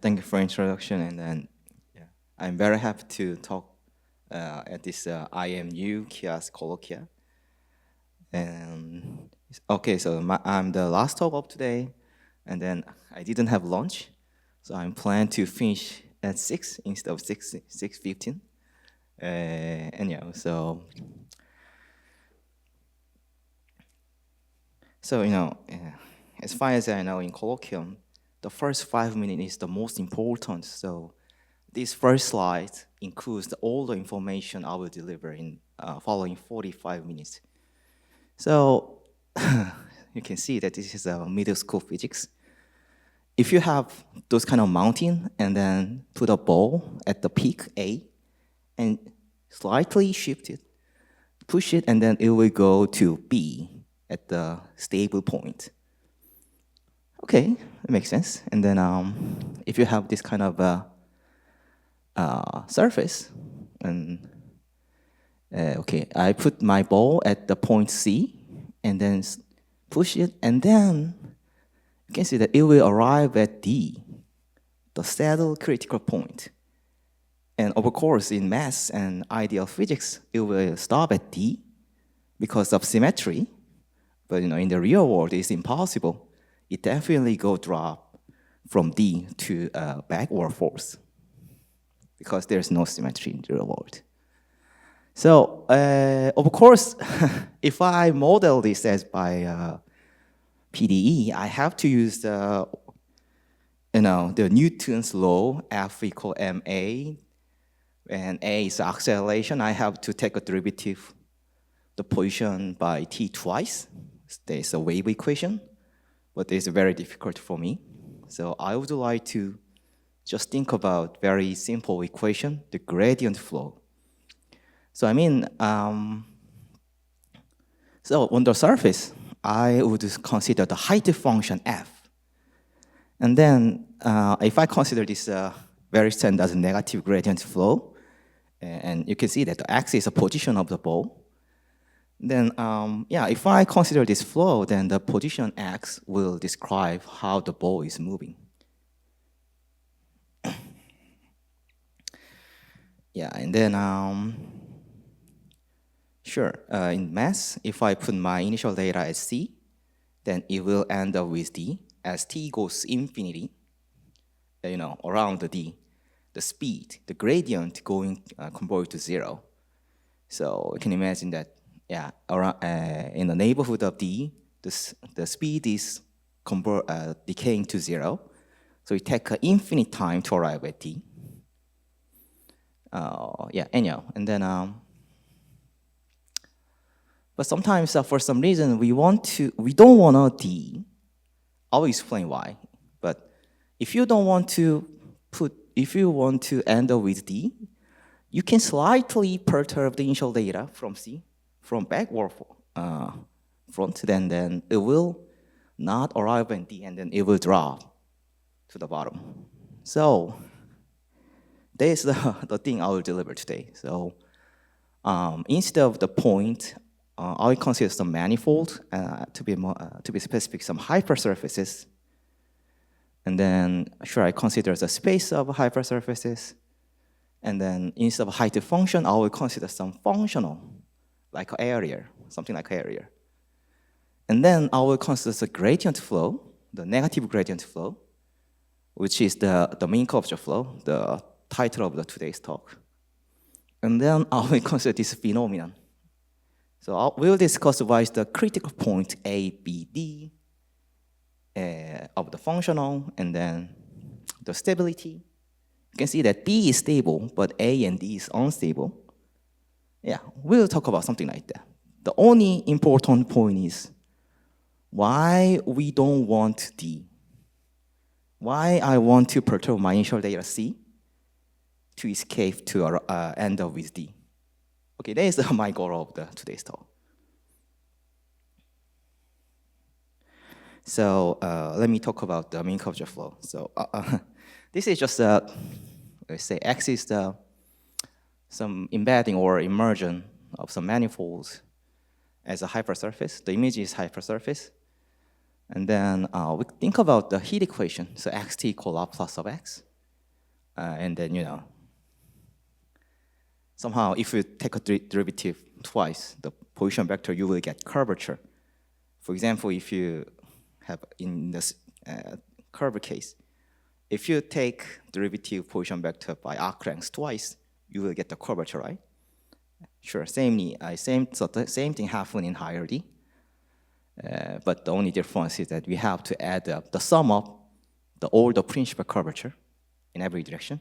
Thank you for introduction, and then yeah, I'm very happy to talk at this IMU-KIAS Colloquia. And okay, so I'm the last talk of today, and then I didn't have lunch, so I'm planning to finish at 6 instead of 6:15. And yeah, so as far as I know in colloquium, the first 5 minutes is the most important. So this first slide includes all the information I will deliver in following 45 minutes. So you can see that this is a middle school physics. If you have those kind of mountain and then put a ball at the peak A and slightly shift it, push it, and then it will go to B at the stable point. Okay, that makes sense. And then if you have this kind of surface, and okay, I put my ball at the point C, and then push it, and then you can see that it will arrive at D, the saddle critical point. And of course, in math and ideal physics, it will stop at D because of symmetry. But in the real world, it's impossible. It definitely go drop from D to backward force because there's no symmetry in the real world. So of course, if I model this as by PDE, I have to use the Newton's law, F equal ma, and a is acceleration. I have to take a derivative, the position by t twice. There's a wave equation, but it's very difficult for me. So I would like to just think about very simple equation, the gradient flow. So so on the surface, I would consider the height function f. And then if I consider this very standard negative gradient flow, and you can see that the x is a position of the ball, then if I consider this flow, then the position x will describe how the ball is moving. Yeah, and then in math, if I put my initial data as c, then it will end up with d. As t goes infinity, around the d, the speed, the gradient going converge to 0. So you can imagine that, around in the neighborhood of d, the speed is decaying to 0. So it takes an infinite time to arrive at d. Anyhow, and then but sometimes for some reason we don't want a d. I'll explain why. But if you want to end up with d, you can slightly perturb the initial data from c, from backward front, then it will not arrive at d, and then it will drop to the bottom. So this is the thing I will deliver today. So instead of the point, I will consider some manifold, to be specific, some hypersurfaces. And then I consider the space of hypersurfaces. And then instead of height function, I will consider some functional, like area, something like area. And then I will consider the gradient flow, the negative gradient flow, which is the mean curvature flow, the title of today's talk. And then I will consider this phenomenon. So we'll discuss why is the critical point A, B, D of the functional, and then the stability. You can see that D is stable, but A and D is unstable. Yeah, we'll talk about something like that. The only important point is why we don't want D. Why I want to perturb my initial data C to escape to end up with D. Okay, that is my goal of today's talk. So let me talk about the mean curvature flow. So this is just let's say X is some embedding or immersion of some manifolds as a hypersurface. The image is hypersurface. And then we think about the heat equation. So xt equal Laplace of x. And then, somehow if you take a derivative twice, the position vector, you will get curvature. For example, if you have in this curve case, if you take derivative position vector by arc length twice, you will get the curvature, right? Sure, same thing happen in hierarchy. But the only difference is that we have to add up the sum of all the principal curvature in every direction.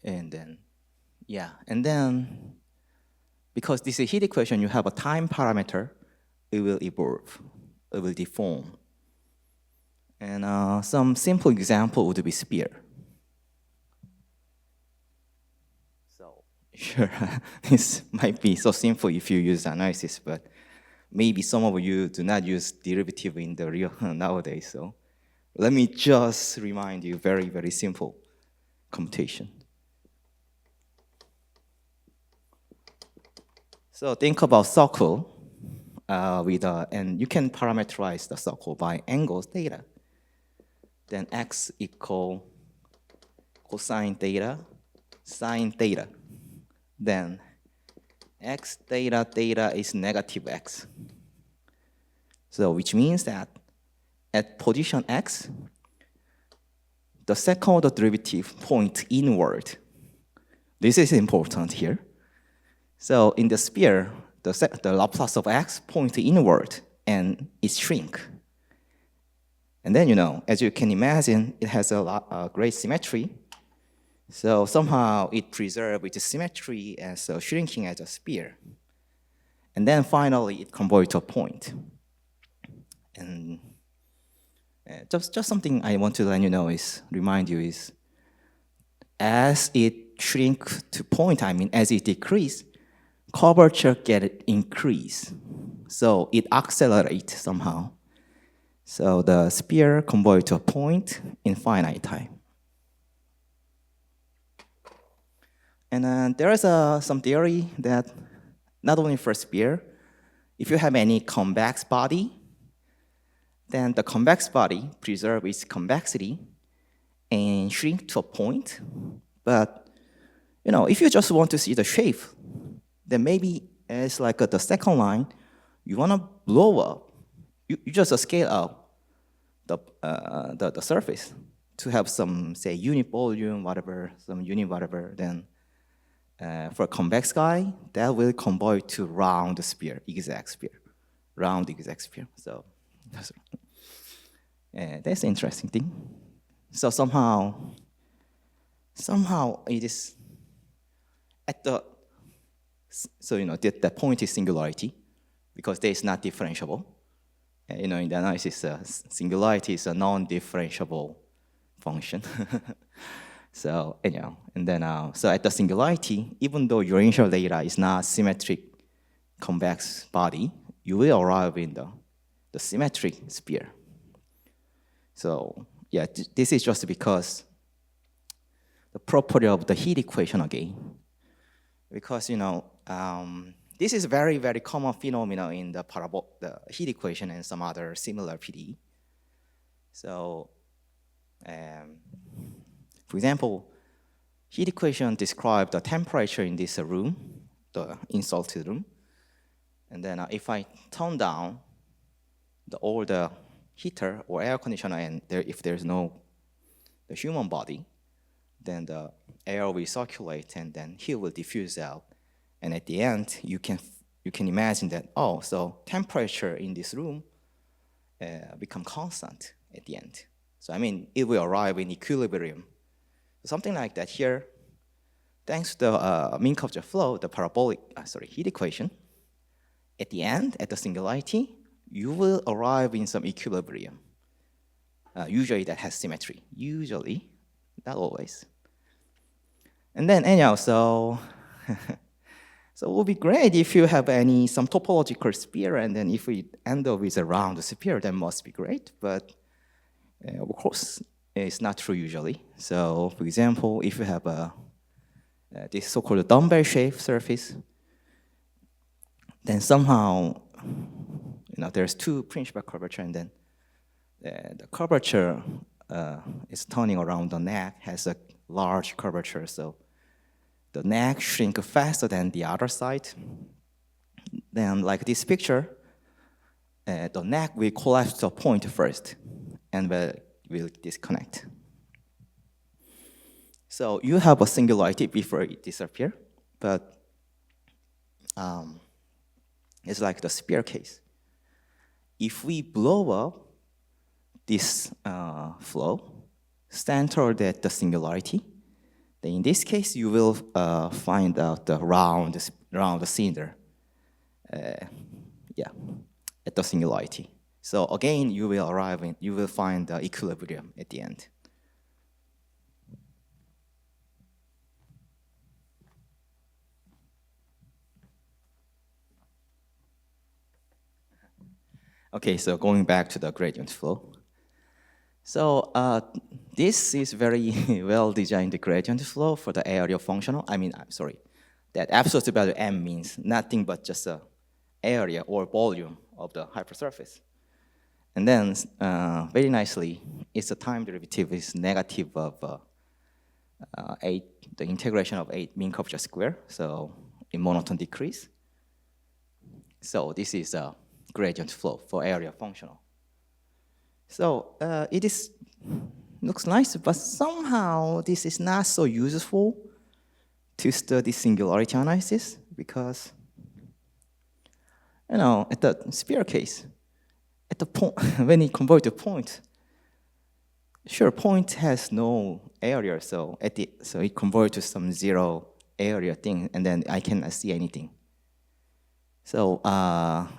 And then, because this is heat equation, you have a time parameter, it will evolve, it will deform. And some simple example would be sphere. So, sure, this might be so simple if you use analysis, but maybe some of you do not use derivative in the real nowadays. So let me just remind you very, very simple computation. So think about circle and you can parameterize the circle by angles theta. Then x equal cosine theta, sine theta. Then x theta is negative x. So which means that at position x, the second order derivative point inward. This is important here. So in the sphere, the Laplace of x points inward and it shrink. And then, as you can imagine, it has a great symmetry. So somehow it preserves its symmetry as shrinking as a sphere. And then finally, it converges to a point. And just something I want to let you know remind you is, as it shrink to point, as it decrease, curvature get increase. So it accelerates somehow. So the sphere converges to a point in finite time. And then there is some theory that not only for sphere, if you have any convex body, then the convex body preserves its convexity and shrink to a point. But if you just want to see the shape, then maybe it's like the second line, you want to blow up. You just scale up the surface to have some, say, unit volume, whatever, some unit whatever. Then for a convex guy, that will convert to round sphere, exact sphere, round exact sphere. So that's an interesting thing. So somehow it is at the, that point is singularity because there is not differentiable. In the analysis, singularity is a non-differentiable function. So and then so at the singularity, even though your initial data is not symmetric convex body, you will arrive in the symmetric sphere. So yeah, this is just because the property of the heat equation again. Because this is very, very common phenomenon in the heat equation and some other similar PDE. So for example, heat equation describes the temperature in this room, the insulted room. And then if I turn down all the heater or air conditioner, and if there's no the human body, then the air will circulate and then heat will diffuse out. And at the end, you can imagine that, so temperature in this room become constant at the end. So it will arrive in equilibrium. Something like that here, thanks to the mean curvature flow, the parabolic, heat equation, at the end, at the singularity, you will arrive in some equilibrium. Usually that has symmetry. Usually, not always. And then anyhow, so it would be great if you have some topological sphere, and then if we end up with a round sphere, that must be great. But of course, it's not true usually. So for example, if you have this so-called dumbbell-shaped surface, then somehow there's two principal curvature, and then the curvature is turning around the neck has a large curvature, so the neck shrink faster than the other side. Then, like this picture, the neck will collapse to a point first, and will disconnect. So you have a singularity before it disappears, but it's like the sphere case. If we blow up this flow centered at the singularity, then in this case you will find out the round cylinder, at the singularity. So again, you will find the equilibrium at the end. Okay, so going back to the gradient flow. So this is very well-designed gradient flow for the area functional. That absolute value m means nothing but just a area or volume of the hypersurface. And then very nicely, its time derivative is negative of 8, the integration of 8 mean curvature square, so in monotone decrease. So this is a gradient flow for area functional. So looks nice, but somehow this is not so useful to study singularity analysis because, at the sphere case, at the point when you convert to point, sure, point has no area, so it converts to some zero area thing, and then I cannot see anything. So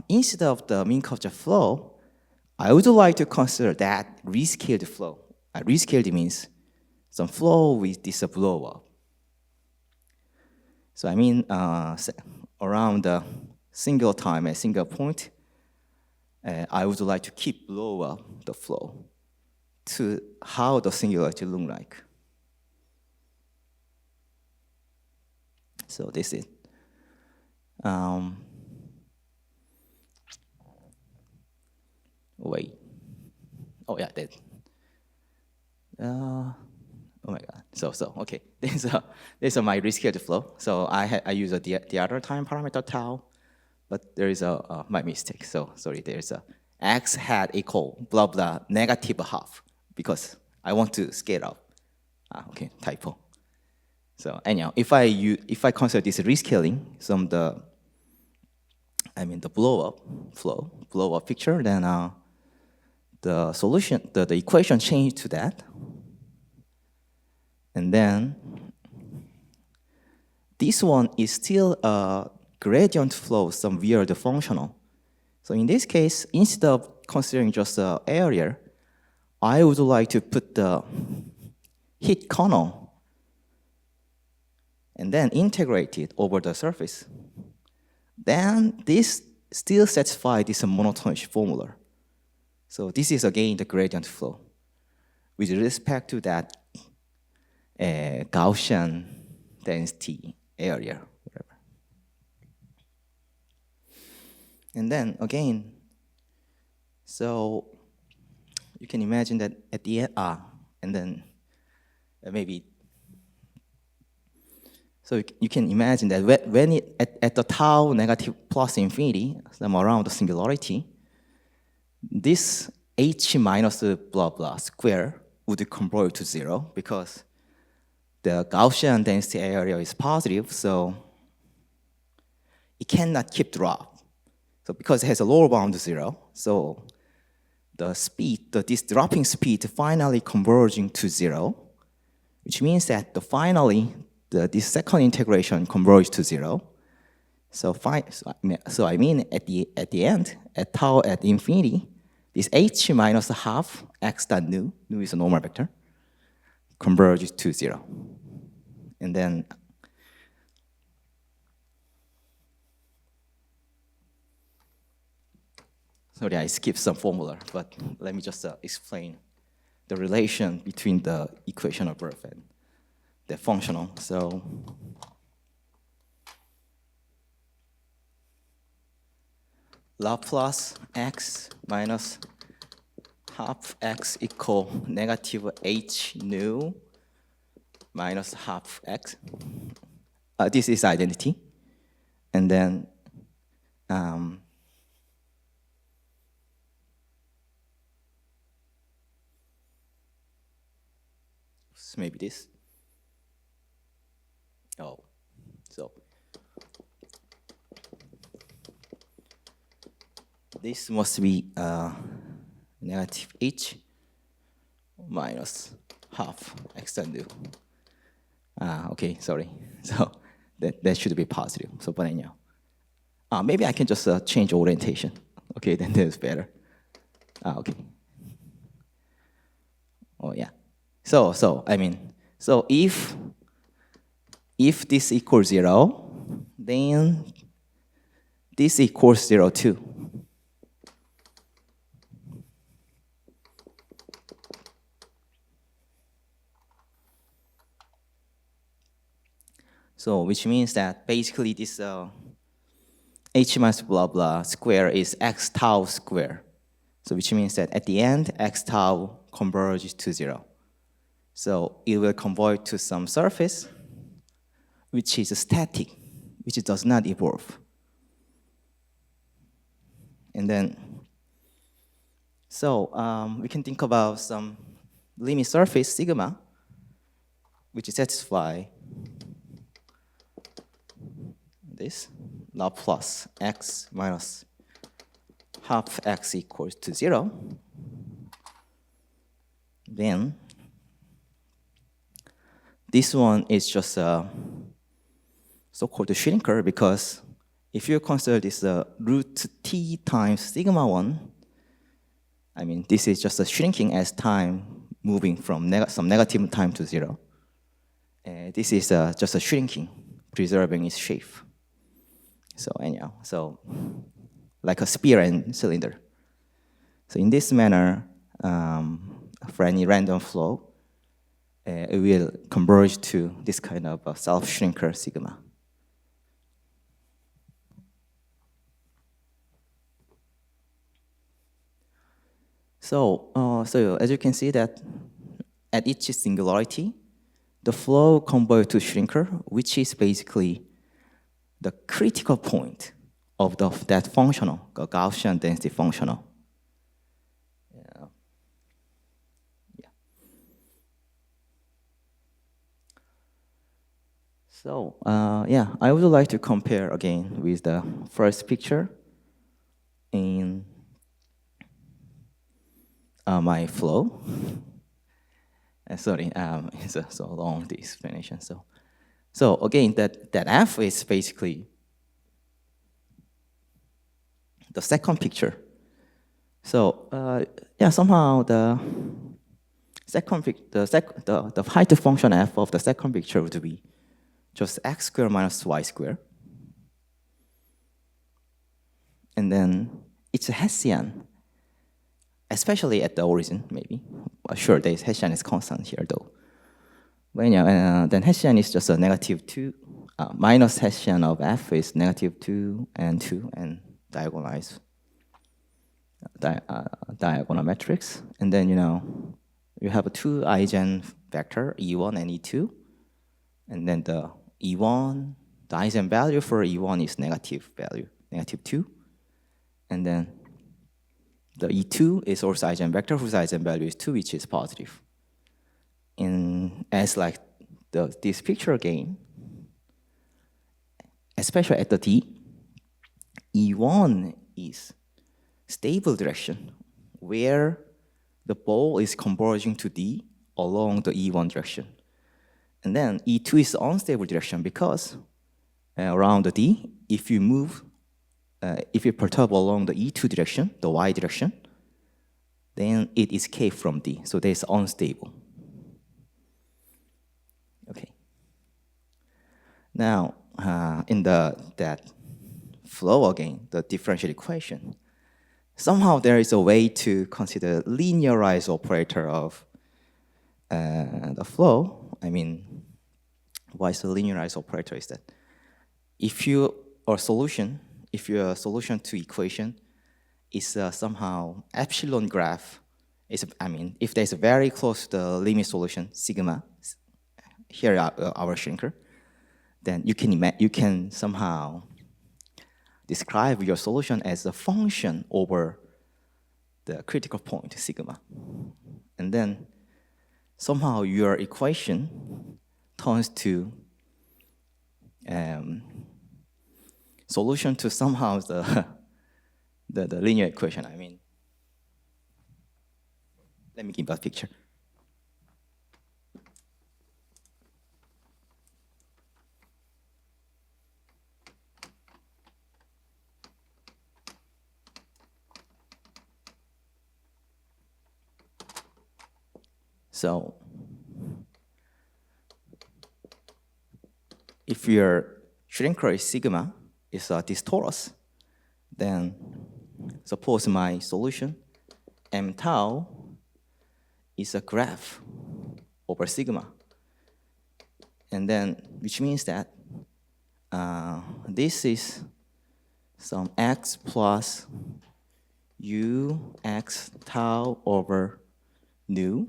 instead of the mean curvature flow, I would like to consider that rescaled flow. Rescaled means some flow with this blow up. So I mean around a single time, a single point, I would like to keep blow up the flow to how the singularity look like. So this is wait. Oh yeah, that. Oh my God. So okay. This is my rescaled flow. So I use the other time parameter tau, but there is my mistake. So sorry. There's a x hat equal blah blah negative half because I want to scale up. Okay, typo. So anyhow, if I consider this rescaling, the blow up picture, then the solution, the equation changed to that. And then this one is still a gradient flow, some weird functional. So in this case, instead of considering just the area, I would like to put the heat kernel and then integrate it over the surface. Then this still satisfies this monotonic formula. So this is again the gradient flow with respect to that Gaussian density area, whatever. And then again, so you can imagine that at the end, and then maybe, so you can imagine that when it, at the tau negative plus infinity, around the singularity, this h minus blah blah square would convert to 0 because the Gaussian density area is positive, so it cannot keep drop. So because it has a lower bound 0, so the speed, this dropping speed finally converging to 0, which means that finally this second integration converges to 0. So I mean at the end, at tau at infinity, this h minus half x dot nu is a normal vector, converges to 0. And then sorry, I skipped some formula, but let me just explain the relation between the equation above and the functional. So Laplace x minus half x equal negative h nu minus half x. This is identity. And then maybe this. Oh, so this must be negative h minus half x nu. Okay, sorry. So that should be positive. So, but anyhow, maybe I can just change orientation. Okay, then that's better. Okay. Oh yeah. So I mean, so if this equals 0, then this equals 0 too. So which means that basically this h minus blah blah square is x tau square. So which means that at the end, x tau converges to 0. So it will converge to some surface which is static, which does not evolve. And then, so we can think about some limit surface sigma, which satisfy this Laplace x minus half x equals to 0. Then this one is just a so-called shrinker, because if you consider this root t times sigma 1, I mean, this is just a shrinking as time moving from some negative time to 0. This is just a shrinking, preserving its shape. So anyhow, so like a sphere and cylinder. So in this manner, for any random flow, it will converge to this kind of self-shrinker sigma. So as you can see that at each singularity, the flow converges to shrinker, which is basically the critical point of that functional, the Gaussian density functional. So I would like to compare again with the first picture in my flow. Sorry, it's so long, the explanation. So again, that F is basically the second picture. So somehow the height function F of the second picture would be just x squared minus y squared. And then it's a Hessian, especially at the origin, maybe. Sure, this Hessian is constant here, though. But anyhow, then Hessian is just a negative 2. Minus Hessian of F is negative 2 and 2, and diagonalize diagonal matrix. And then, you have a 2 eigenvector, E1 and E2. And then the E1, the eigenvalue for E1 is negative value, negative 2. And then the E2 is also eigenvector whose eigenvalue is 2, which is positive. And as like this picture again, especially at the D, E1 is stable direction, where the ball is converging to D along the E1 direction. And then E2 is unstable direction, because around the D, if you perturb along the E2 direction, the Y direction, then it escapes from D. So there's unstable. Okay. Now, in that flow again, the differential equation, somehow there is a way to consider linearized operator of the flow. I mean, why is the linearized operator is that if your solution to equation is somehow epsilon graph if there's a very close to the limit solution, sigma, here our shrinker, then you can somehow describe your solution as a function over the critical point, sigma. And then somehow your equation turns to solution to somehow the linear equation. Let me give that picture. So if your shrinker is sigma, is this torus, then suppose my solution m tau is a graph over sigma. And then, which means that this is some x plus u x tau over nu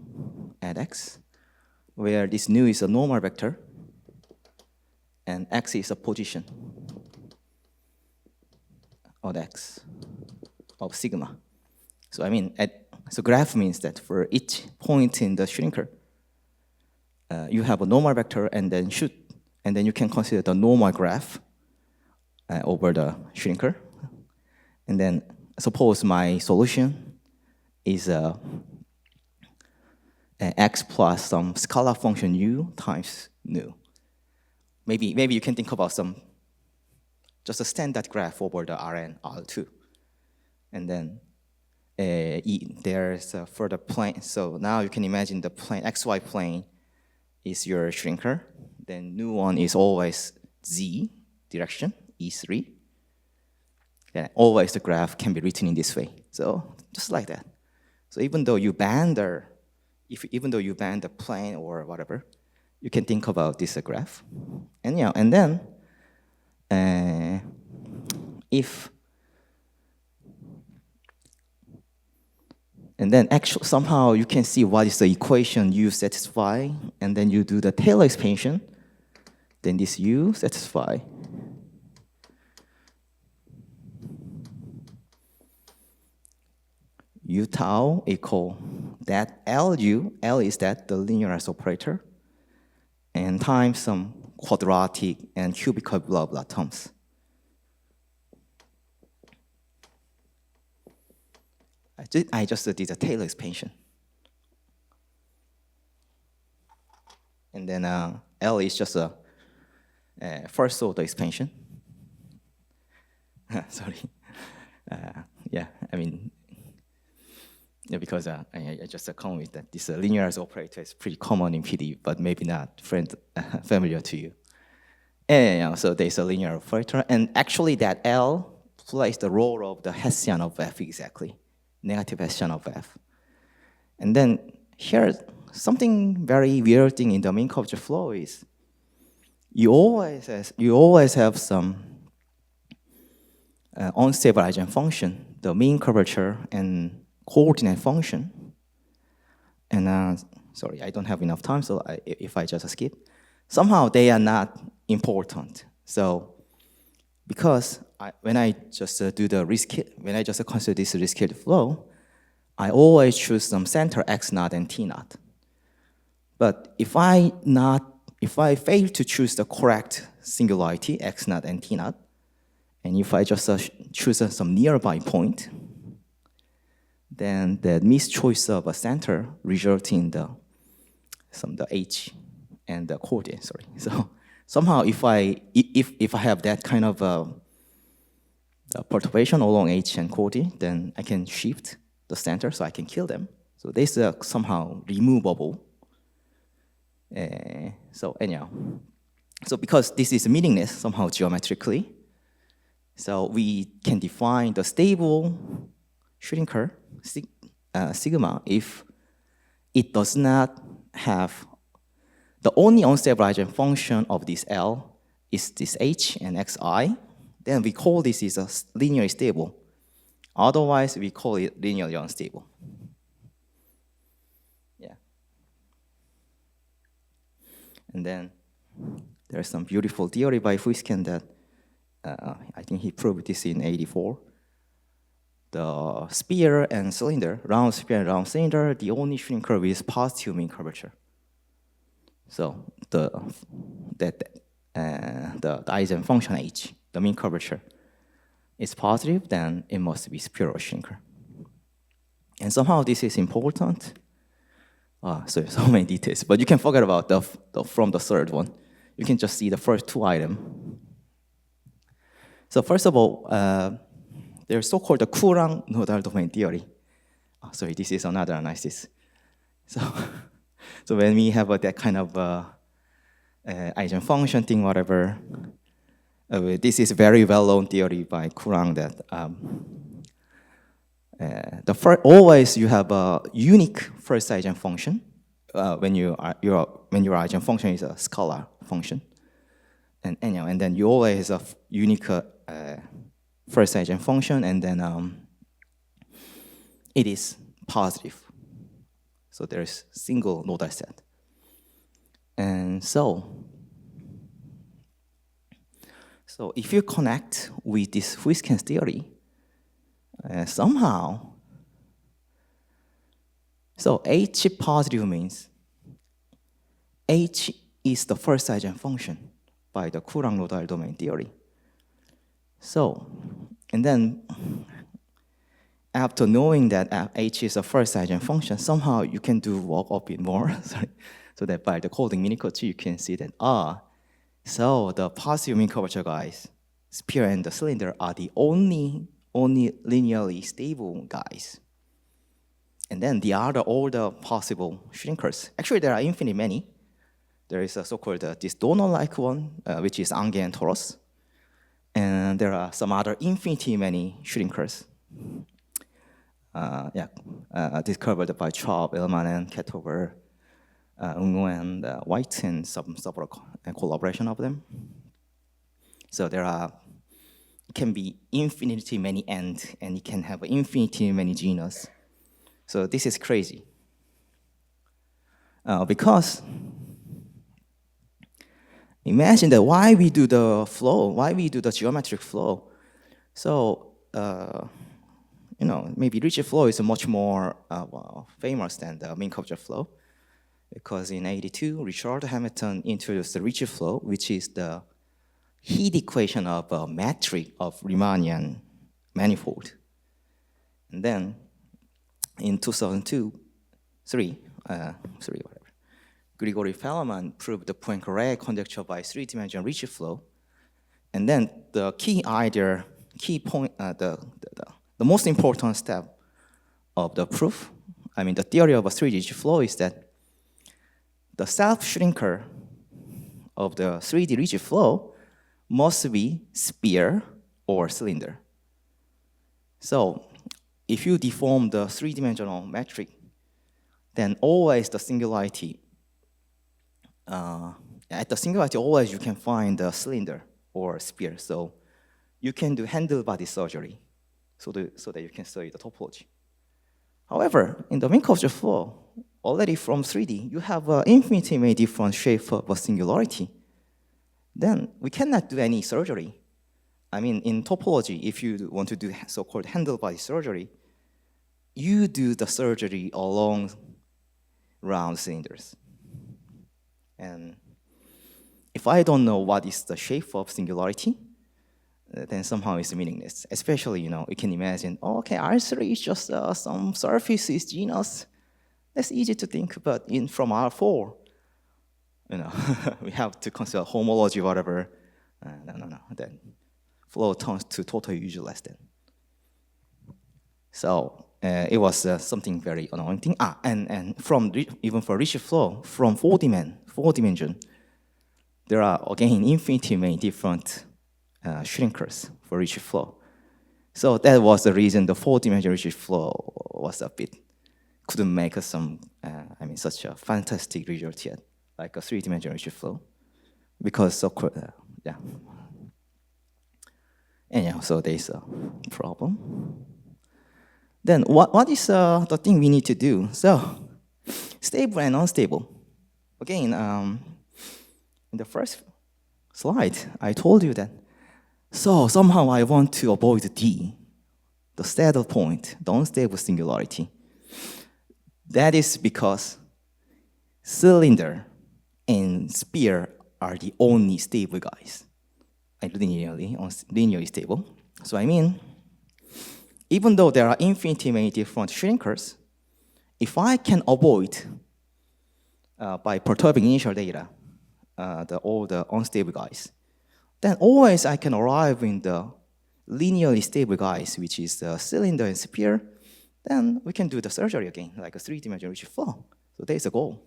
at x, where this nu is a normal vector, and x is a position of x of sigma. So so graph means that for each point in the shrinker, you have a normal vector, and then you can consider the normal graph over the shrinker. And then suppose my solution is x plus some scalar function u times nu. Maybe you can think about just a standard graph over the Rn, R2. And then there's a further plane. So now you can imagine the plane, xy plane is your shrinker. Then nu one is always z direction, E3. Then always the graph can be written in this way. So just like that. So even though you bend the plane or whatever, you can think about this graph. And then actually somehow you can see what is the equation u satisfy, and then you do the Taylor expansion, then this u satisfy. U tau equal that LU, L is that the linearized operator, and times some quadratic and cubical blah blah terms. I just did a Taylor expansion. And then L is just a first order expansion. Sorry. Because I just come with that this linearized operator is pretty common in PD, but maybe not familiar to you. And so there's a linear operator, and actually that L plays the role of the Hessian of F exactly, negative Hessian of F. And then here, something very weird thing in the mean curvature flow is you always have some unstable eigenfunction, the mean curvature and coordinate function. And sorry, I don't have enough time, so if I just skip. Somehow they are not important. So because when I just consider this rescaled flow, I always choose some center x naught and t naught. But if I fail to choose the correct singularity x naught and t naught, and if I just choose some nearby point, then the mischoice of a center results in the h and the coordinate. Sorry. So somehow, if I have that kind of perturbation along h and coordinate, then I can shift the center, so I can kill them. So this is somehow removable. So anyhow, so because this is meaningless somehow geometrically, so we can define the stable shrinker sigma if it does not have the only unstable eigenfunction of this L is this h and xi. Then we call this is a linearly stable. Otherwise, we call it linearly unstable. And then there's some beautiful theory by Huisken that I think he proved this in '84. The sphere and cylinder, round sphere and round cylinder, the only shrinking curve is positive mean curvature. So the eigenfunction h, the mean curvature, is positive, then it must be spiral shrinker. And somehow this is important. So many details, but you can forget about from the third one. You can just see the first two items. So first of all, there's so-called the Courant nodal domain theory. Sorry, this is another analysis. So when we have that kind of eigenfunction thing, whatever, this is very well-known theory by Courant that always you have a unique first eigenfunction when your eigenfunction is a scalar function, and then you always have a unique first eigenfunction, and then it is positive. So there is single nodal set, and so if you connect with this Huisken's theory, somehow, so H positive means H is the first eigenfunction by the Courant nodal domain theory. So, and then after knowing that H is the first eigenfunction, somehow you can walk a bit more. Sorry. So that by the coding miniature, you can see that, so the positive mean curvature guys, sphere and the cylinder, are the only linearly stable guys. And then all the possible shrinkers. Actually, there are infinitely many. There is a so-called this donor-like one, which is Ange and Torus. And there are some other infinitely many shrinkers. Discovered by Traub, Ellman, and Ketover, Ungo, and White, and some collaboration of them. So it can be infinitely many and it can have infinitely many genus. So this is crazy. Because imagine that why we do the geometric flow. So, maybe rigid flow is much more famous than the mean curvature flow, because in '82, Richard Hamilton introduced the rigid flow, which is the heat equation of a metric of Riemannian manifold. And then in 2003, Grigori Fellman proved the Poincare conjecture by three-dimensional rigid flow. And then the key point, the most important step of the proof, the theory of a 3D rigid flow, is that the self-shrinker of the 3D rigid flow must be sphere or cylinder. So if you deform the three-dimensional metric, then always the singularity, at the singularity always you can find the cylinder or sphere. So you can do handle body surgery so that you can study the topology. However, in the mean curvature flow, already from 3D, you have an infinitely many different shape of a singularity. Then we cannot do any surgery. In topology, if you want to do so-called handle body surgery, you do the surgery along round cylinders. And if I don't know what is the shape of singularity, then somehow it's meaningless. Especially, you can imagine, R3 is just some surfaces genus. That's easy to think, but from R4, we have to consider homology, whatever. No. Then flow turns to totally useless then. So it was something very annoying. And even for rigid flow, from four dimension, there are again infinitely many different shrinkers for rigid flow. So that was the reason the 4-dimensional rigid flow was couldn't make such a fantastic result yet, like a 3-dimensional rigid flow, because Anyhow, so there's a problem. Then what is the thing we need to do? So stable and unstable. Again, in the first slide, I told you that. So somehow I want to avoid D, the saddle point, the unstable singularity. That is because cylinder and sphere are the only stable guys, like linearly stable. So I mean, even though there are infinitely many different shrinkers, if I can avoid by perturbing initial data all the unstable guys, then always I can arrive in the linearly stable guys, which is the cylinder and sphere. Then we can do the surgery again, like a three-dimensional rigid flow. So there's the goal.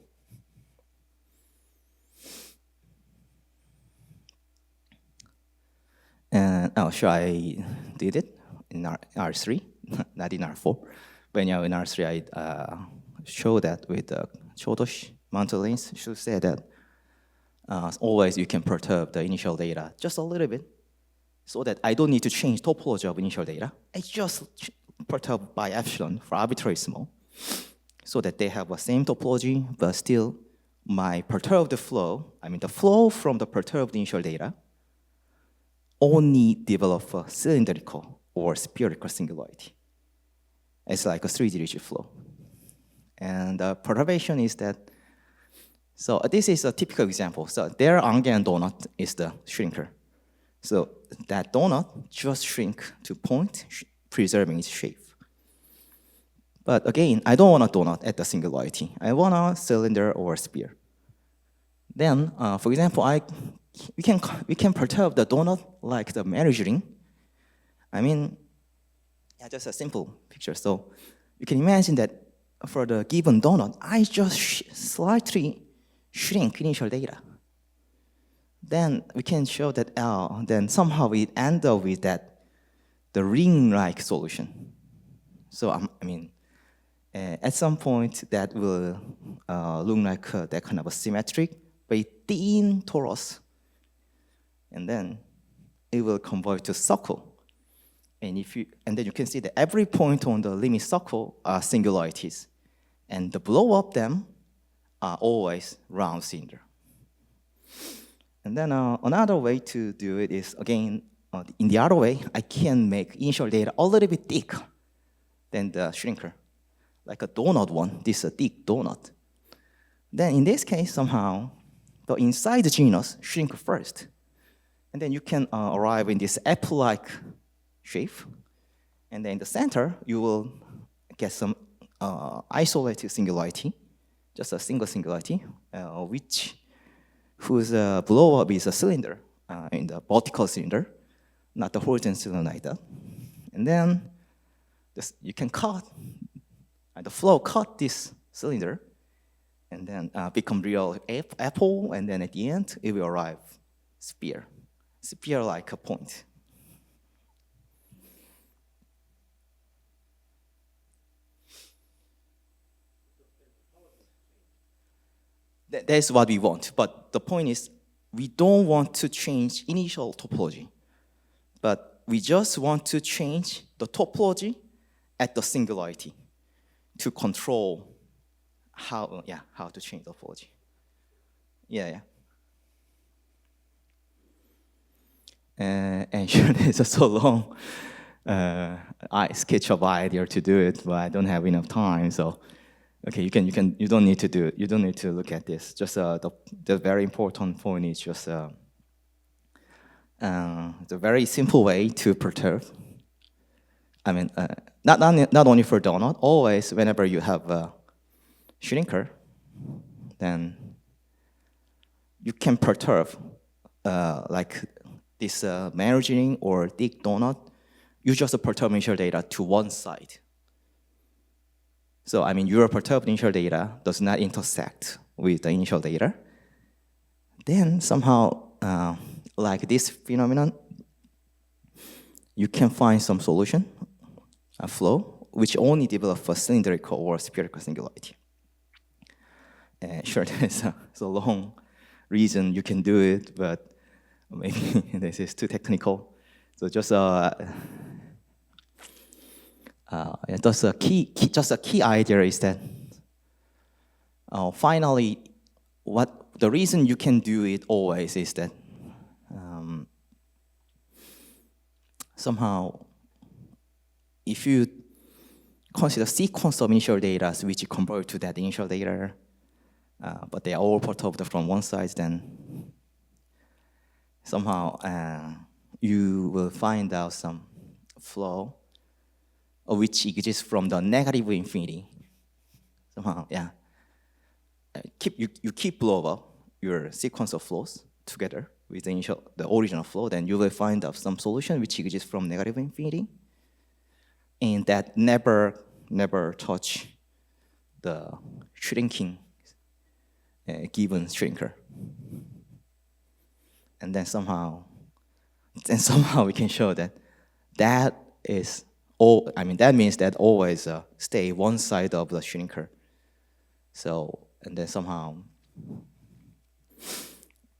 And sure, I did it in R3, not in R4. But in R3, I show that with the Chodosh mounted lens. Should say that always you can perturb the initial data just a little bit, so that I don't need to change topology of initial data. I just perturb by epsilon for arbitrary small, so that they have the same topology, but still my perturbed flow, I mean the flow from the perturbed initial data, only develop a cylindrical or spherical singularity. It's like a 3D rigid flow. And the perturbation is that, so this is a typical example. So their Angian donut is the shrinker. So that donut just shrink to point, preserving its shape. But again, I don't want a donut at the singularity. I want a cylinder or a sphere. Then, for example, we can perturb the donut like the marriage ring. I mean, yeah, just a simple picture. So you can imagine that for the given donut, I just slightly shrink initial data. Then we can show that then somehow we end up with that the ring-like solution. So I mean, at some point that will look like that kind of a symmetric, very thin torus, and then it will converge to circle. And then you can see that every point on the limit circle are singularities, and the blow up them are always round cylinder. And then another way to do it is, again, in the other way, I can make initial data a little bit thicker than the shrinker, like a donut one. This is a thick donut. Then in this case, somehow, the inside the genus shrink first. And then you can arrive in this apple-like shape. And then in the center, you will get some isolated singularity, just a single singularity, whose blow-up is a cylinder in the vertical cylinder, not the horizontal cylinder like that. And then you can cut, the flow cut this cylinder, and then become real apple, and then at the end, it will arrive sphere like a point. That's what we want. But the point is, we don't want to change initial topology, but we just want to change the topology at the singularity to control how to change topology. Yeah. And sure, it's so long. I sketch of idea to do it, but I don't have enough time. So, okay, you don't need to do it. You don't need to look at this. Just the very important point is just the very simple way to perturb. I mean, not only for donut. Always, whenever you have a shrinker, then you can perturb like this margin or thick donut. You just perturb initial data to one side. So I mean, your perturbed initial data does not intersect with the initial data. Then somehow, like this phenomenon, you can find some solution, a flow, which only develops a cylindrical or spherical singularity. Sure, there's a long reason you can do it, but maybe this is too technical. So just just a key idea is that finally the reason you can do it always is that somehow if you consider sequence of initial data which convert to that initial data, but they are all perturbed from one side, then somehow you will find out some flow which exists from the negative infinity. Somehow, yeah. You keep over your sequence of flows together with the original flow, then you will find out some solution which exists from negative infinity, and that never touch the shrinking given shrinker. And then somehow we can show that is all. I mean, that means that always stay one side of the shrinker. So, and then somehow,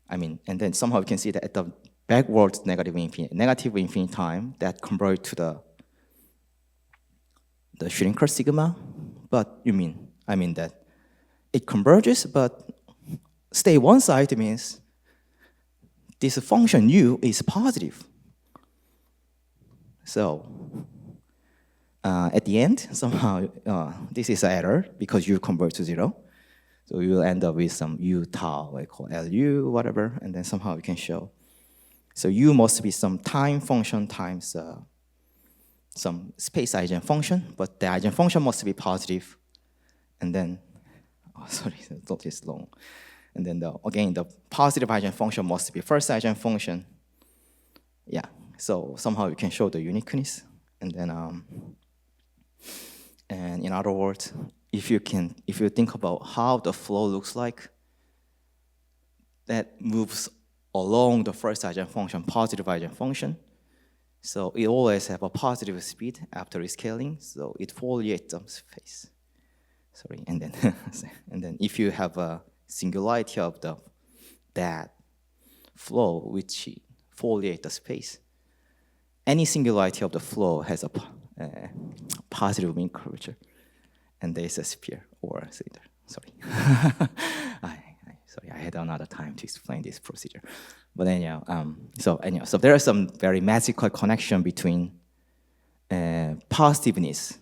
and then somehow we can see that at the backwards negative infinity time, that convert to the shrinker sigma. But I mean that it converges, but stay one side means this function u is positive. So at the end, somehow this is an error because u converts to 0. So you will end up with some u tau, we call Lu, whatever, and then somehow we can show. So u must be some time function times some space eigenfunction, but the eigenfunction must be positive. And then, sorry, that is long. And then again, the positive eigenfunction must be first eigenfunction. Yeah, so somehow we can show the uniqueness. And then, and in other words, if you think about how the flow looks like, that moves along the first eigenfunction, positive eigenfunction. So it always have a positive speed after rescaling, so it foliates the space. Sorry, and then if you have a singularity of that flow which foliates the space, any singularity of the flow has a positive mean curvature, and there is a sphere or cylinder. Sorry, sorry, I had another time to explain this procedure. But anyhow, so there are some very magical connection between positiveness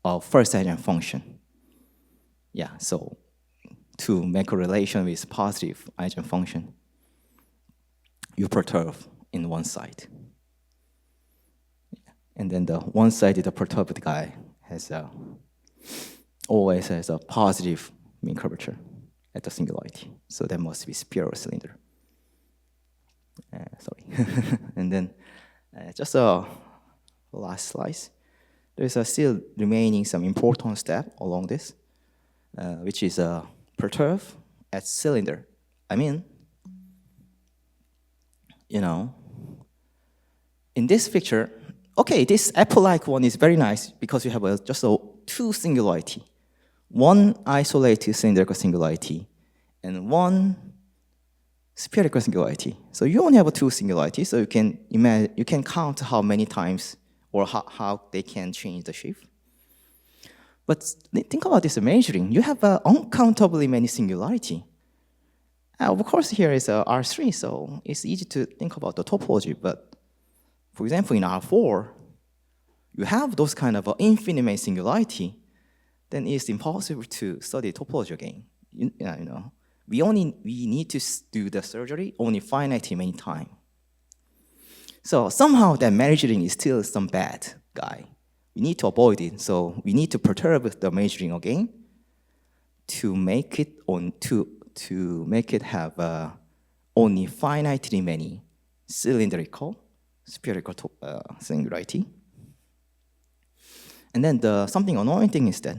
of first eigenfunction. Yeah, so to make a relation with positive eigenfunction, you perturb in one side. Yeah. And then the one side, the perturbed guy always has a positive mean curvature at the singularity. So that must be sphere or cylinder. Sorry. And then just a last slice. There's still remaining some important step along this, which is perturb at cylinder. I mean, in this picture, okay, this apple-like one is very nice because you have just two singularity, one isolated cylindrical singularity, and one spherical singularity. So you only have two singularities, so you can count how many times or how they can change the shape. But think about this measuring. You have uncountably many singularity. Of course, here is R3, so it's easy to think about the topology. But for example, in R4, you have those kind of infinite many singularity, then it's impossible to study topology again. We need to do the surgery only finitely many times. So somehow that measuring is still some bad guy. We need to avoid it. So we need to perturb the measuring again to make it have only finitely many cylindrical, spherical singularity. And then something annoying thing is that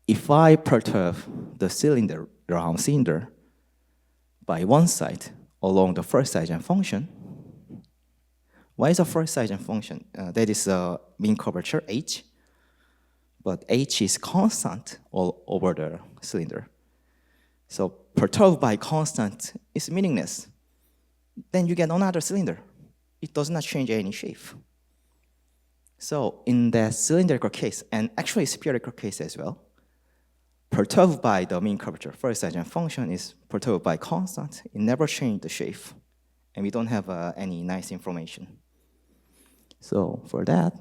if I perturb the cylinder around cylinder by one side along the first eigenfunction, why is the first eigenfunction? That is mean curvature h, but h is constant all over the cylinder. So perturbed by constant is meaningless. Then you get another cylinder. It does not change any shape. So in the cylindrical case, and actually spherical case as well, perturbed by the mean curvature. First eigenfunction is perturbed by constant. It never changed the shape. And we don't have any nice information. So for that,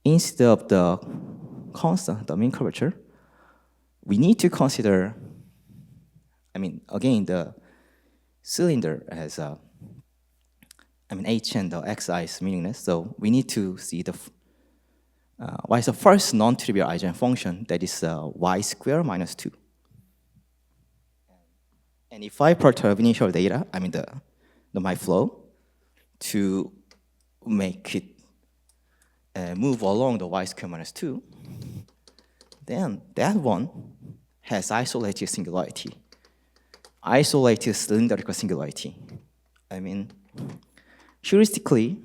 instead of the constant, the mean curvature, we need to consider, again, the cylinder has h and the xi is meaningless, so we need to see the what is the first non-trivial eigenfunction, that is y squared minus 2. And if I perturb initial data, my flow, to make it move along the y squared minus 2, then that one has isolated singularity, isolated cylindrical singularity. Heuristically,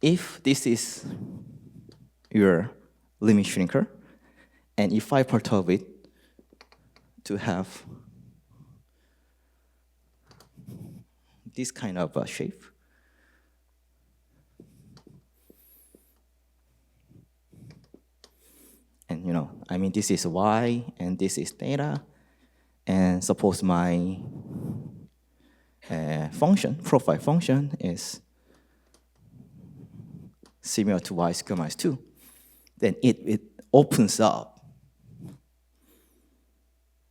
if this is your limit shrinker, and if I perturb it to have this kind of shape, and this is y and this is theta, and suppose my profile function is similar to y squared minus 2, then it opens up.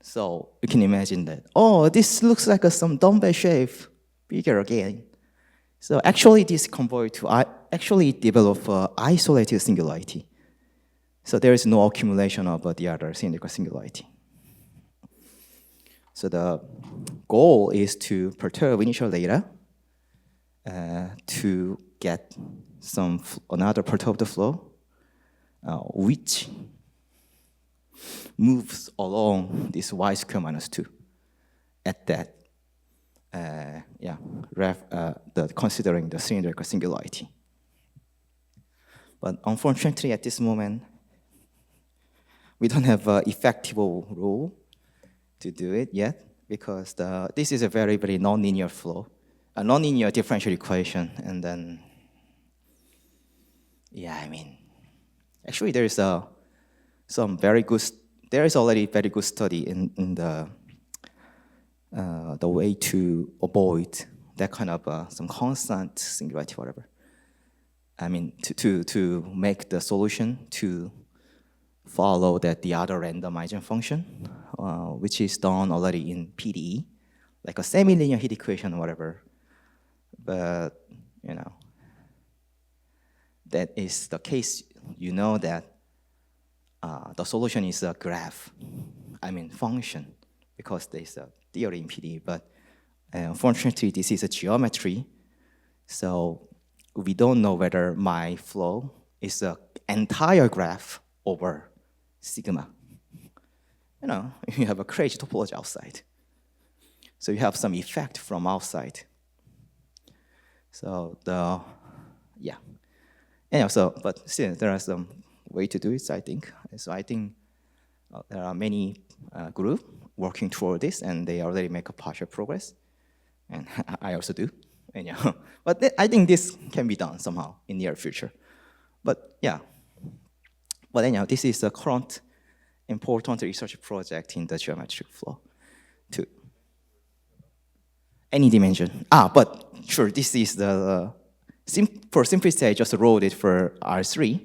So you can imagine that, oh, this looks like some dumbbell shape, bigger again. So actually this converge to actually develop isolated singularity. So there is no accumulation of the other cylindrical singularity. So the goal is to perturb initial data to get another perturbed flow, which moves along this y squared minus 2 at that, considering the cylindrical singularity. But unfortunately, at this moment, we don't have an effective rule to do it yet, because this is a very, very nonlinear flow, a nonlinear differential equation, and then, actually there is there is already very good study in the way to avoid that kind of some constant singularity, whatever. To make the solution to follow the other random eigenfunction, which is done already in PDE, like a semi-linear heat equation or whatever. But, that is the case, that the solution is a graph, function, because there's a theory in PDE. But unfortunately, this is a geometry, so we don't know whether my flow is an entire graph over sigma. You have a crazy topology outside. So you have some effect from outside. So but still there are some way to do it, I think. So I think there are many groups working toward this, and they already make a partial progress. And I also do. But I think this can be done somehow in the near future. But this is the current important research project in the geometric flow. To any dimension. But sure, this is the for simplicity, I just wrote it for R3,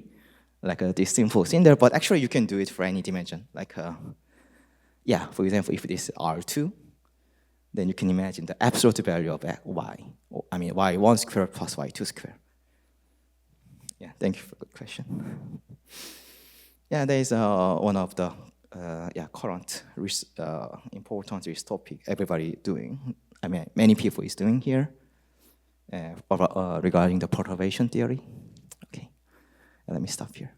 like this simple cylinder. But actually, you can do it for any dimension. Like, for example, if it is R2, then you can imagine the absolute value of y. Y1 squared plus y2 squared. Thank you for the question. There is one of the current important risk topic everybody doing. Many people is doing here regarding the perturbation theory. Okay, let me stop here.